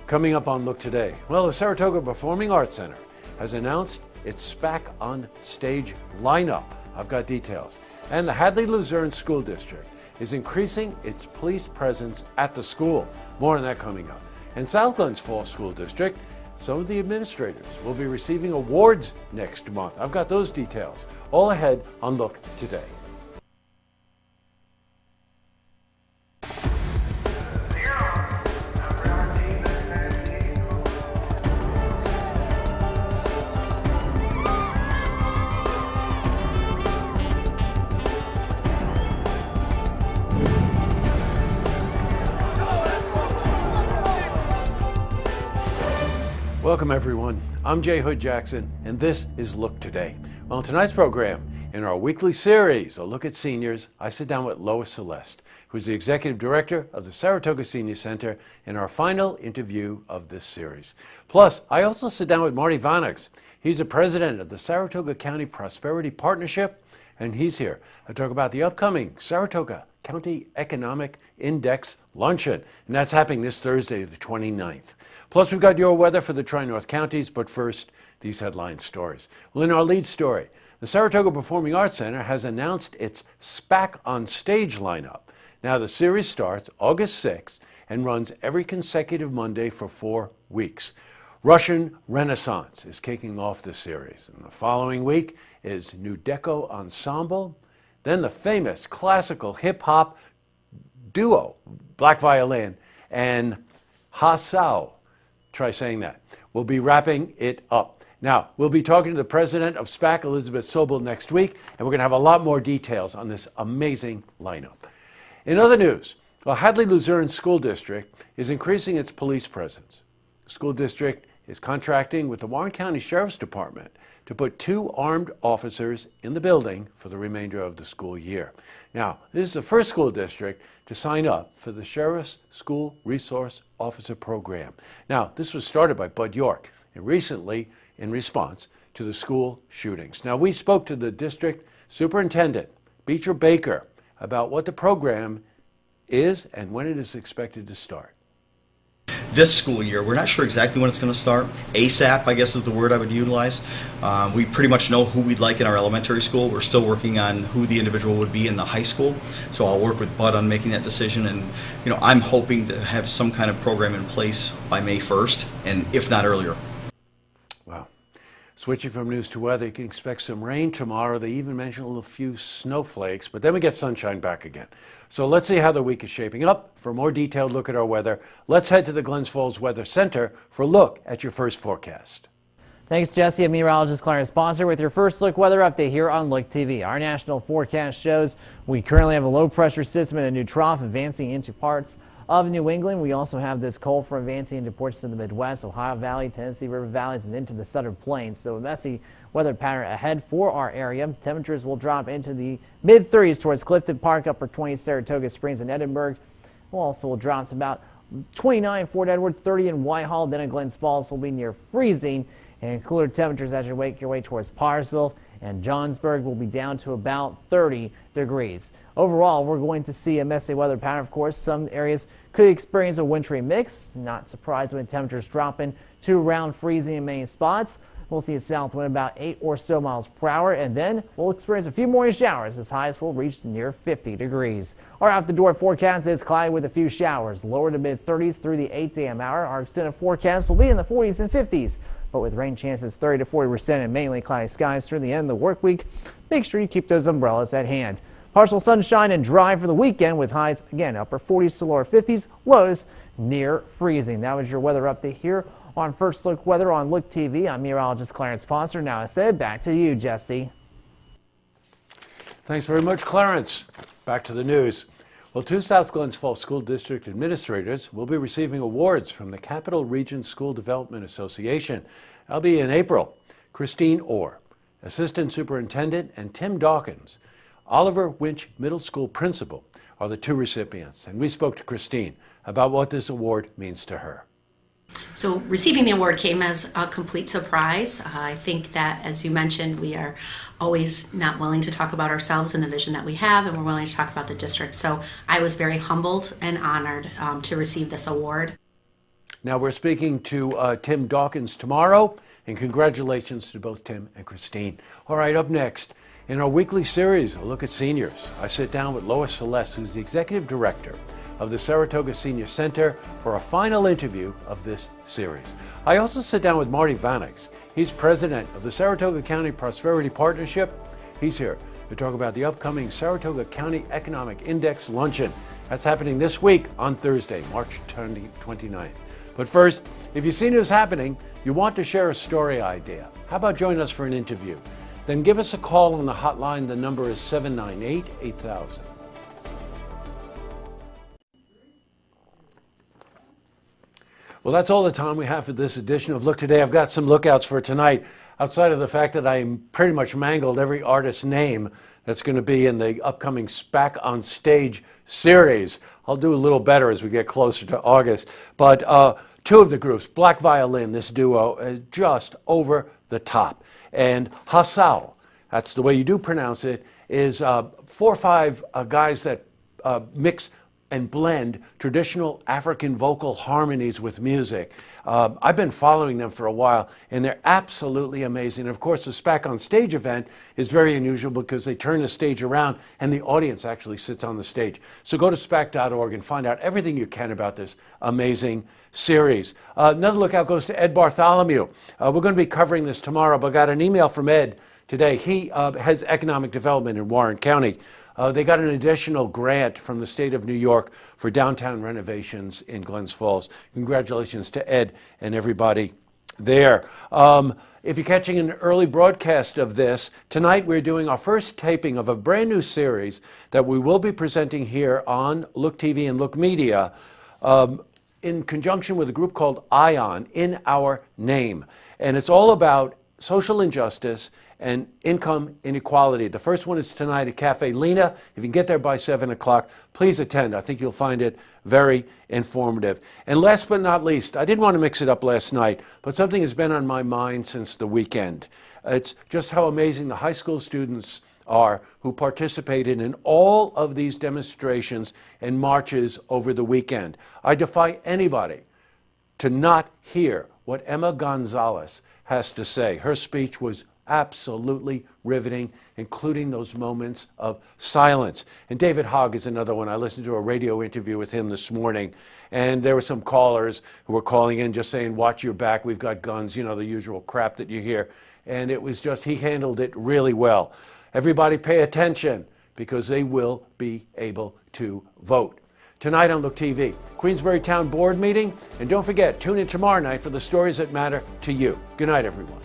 Coming up on Look Today, well, the Saratoga Performing Arts Center has announced its SPAC on stage lineup. I've got details. And the Hadley Luzerne School District is increasing its police presence at the school. More on that coming up. And South Glens Falls School District, some of the administrators will be receiving awards next month. I've got those details all ahead on Look Today. Welcome everyone, I'm Jay Hood Jackson and this is Look Today. Well, in tonight's program, in our weekly series, A Look at Seniors, I sit down with Lois Celeste, who's the Executive Director of the Saratoga Senior Center, in our final interview of this series. Plus, I also sit down with Marty Vanix. He's the President of the Saratoga County Prosperity Partnership, and he's here to talk about the upcoming Saratoga County Economic Index Luncheon, and that's happening this Thursday, the 29th. Plus, we've got your weather for the Tri-North counties, but first, these headline stories. Well, in our lead story, the Saratoga Performing Arts Center has announced its SPAC on Stage lineup. Now, the series starts August 6th and runs every consecutive Monday for 4 weeks. Russian Renaissance is kicking off the series, and the following week is New Deco Ensemble, then the famous classical hip-hop duo, Black Violin, and Hasao, try saying that, we'll be wrapping it up. Now, we'll be talking to the president of SPAC, Elizabeth Sobel, next week, and we're going to have a lot more details on this amazing lineup. In other news, well, Hadley Luzerne School District is increasing its police presence. The school district is contracting with the Warren County Sheriff's Department to put 2 armed officers in the building for the remainder of the school year. Now, this is the first school district to sign up for the Sheriff's School Resource Officer Program. Now, this was started by Bud York, and recently in response to the school shootings. Now, we spoke to the district superintendent, Beecher Baker, about what the program is and when it is expected to start. This school year, we're not sure exactly when it's going to start. ASAP, I guess, is the word I would utilize. We pretty much know who we'd like in our elementary school. We're still working on who the individual would be in the high school. So I'll work with Bud on making that decision. And, I'm hoping to have some kind of program in place by May 1st, and if not earlier. Wow. Switching from news to weather, you can expect some rain tomorrow. They even mentioned a few snowflakes, but then we get sunshine back again. So let's see how the week is shaping up. For a more detailed look at our weather, let's head to the Glens Falls Weather Center for a look at your first forecast. Thanks, Jesse. I'm meteorologist Clarence Sponsor with your first look weather update here on Look TV. Our national forecast shows we currently have a low pressure system and a new trough advancing into parts of New England. We also have this cold front advancing into portions of the Midwest, Ohio Valley, Tennessee River Valleys, and into the Southern Plains. So a messy weather pattern ahead for our area. Temperatures will drop into the mid-30s towards Clifton Park, upper 20s, Saratoga Springs, and Edinburgh. We'll also drop to about 29 Fort Edward, 30 in Whitehall. Then in Glens Falls will be near freezing, and cooler temperatures as you make your way towards Parsville, and Johnsburg will be down to about 30 degrees. Overall, we're going to see a messy weather pattern. Of course, some areas could experience a wintry mix. Not surprised when temperatures dropping to around freezing in many spots. We'll see a south wind about 8 or so miles per hour, and then we'll experience a few morning showers as highs will reach near 50 degrees. Our out-the-door forecast is cloudy with a few showers, lower to mid-30s through the 8 a.m. hour. Our extended forecast will be in the 40s and 50s, but with rain chances 30 to 40% and mainly cloudy skies through the end of the work week. Make sure you keep those umbrellas at hand. Partial sunshine and dry for the weekend with highs, again, upper 40s to lower 50s, lows near freezing. That was your weather update here on First Look Weather on Look TV. I'm meteorologist Clarence Sponsor. Now I said back to you, Jesse. Thanks very much, Clarence. Back to the news. Well, 2 South Glens Falls School District administrators will be receiving awards from the Capital Region School Development Association. That'll be in April. Christine Orr, Assistant Superintendent, and Tim Dawkins, Oliver Winch Middle School Principal, are the 2 recipients. And we spoke to Christine about what this award means to her. So receiving the award came as a complete surprise. I think that, as you mentioned, we are always not willing to talk about ourselves and the vision that we have, and we're willing to talk about the district. So I was very humbled and honored to receive this award. Now we're speaking to Tim Dawkins tomorrow, and congratulations to both Tim and Christine. All right, up next, in our weekly series, a look at seniors, I sit down with Lois Celeste, who's the executive director of the Saratoga Senior Center, for a final interview of this series. I also sit down with Marty Vanix. He's president of the Saratoga County Prosperity Partnership. He's here to talk about the upcoming Saratoga County Economic Index Luncheon. That's happening this week on Thursday, March 29th. But first, if you've seen what's happening, you want to share a story idea. How about join us for an interview? Then give us a call on the hotline. The number is 798-8000. Well, that's all the time we have for this edition of Look Today. I've got some lookouts for tonight. Outside of the fact that I pretty much mangled every artist's name that's going to be in the upcoming SPAC on Stage series. I'll do a little better as we get closer to August. But two of the groups, Black Violin, this duo, is just over the top. And Hassau, that's the way you do pronounce it, is 4 or 5 guys that mix and blend traditional African vocal harmonies with music. I've been following them for a while, and they're absolutely amazing. And of course, the SPAC on Stage event is very unusual because they turn the stage around and the audience actually sits on the stage. So go to SPAC.org and find out everything you can about this amazing series. Another lookout goes to Ed Bartholomew. We're going to be covering this tomorrow, but I got an email from Ed today. He has economic development in Warren County. They got an additional grant from the state of New York for downtown renovations in Glens Falls. Congratulations to Ed and everybody there. If you're catching an early broadcast of this, tonight we're doing our first taping of a brand new series that we will be presenting here on Look TV and Look Media in conjunction with a group called ION, In Our Name. And it's all about social injustice and income inequality. The first one is tonight at Cafe Lena. If you can get there by 7 o'clock, please attend. I think you'll find it very informative. And last but not least, I didn't want to mix it up last night, but something has been on my mind since the weekend. It's just how amazing the high school students are who participated in all of these demonstrations and marches over the weekend. I defy anybody to not hear what Emma Gonzalez has to say. Her speech was absolutely riveting, including those moments of silence. And David Hogg is another one. I listened to a radio interview with him this morning, and there were some callers who were calling in just saying, watch your back, we've got guns, you know, the usual crap that you hear. And it was just, he handled it really well. Everybody pay attention, because they will be able to vote. Tonight on Look TV, Queensbury Town Board meeting, and don't forget, tune in tomorrow night for the stories that matter to you. Good night, everyone.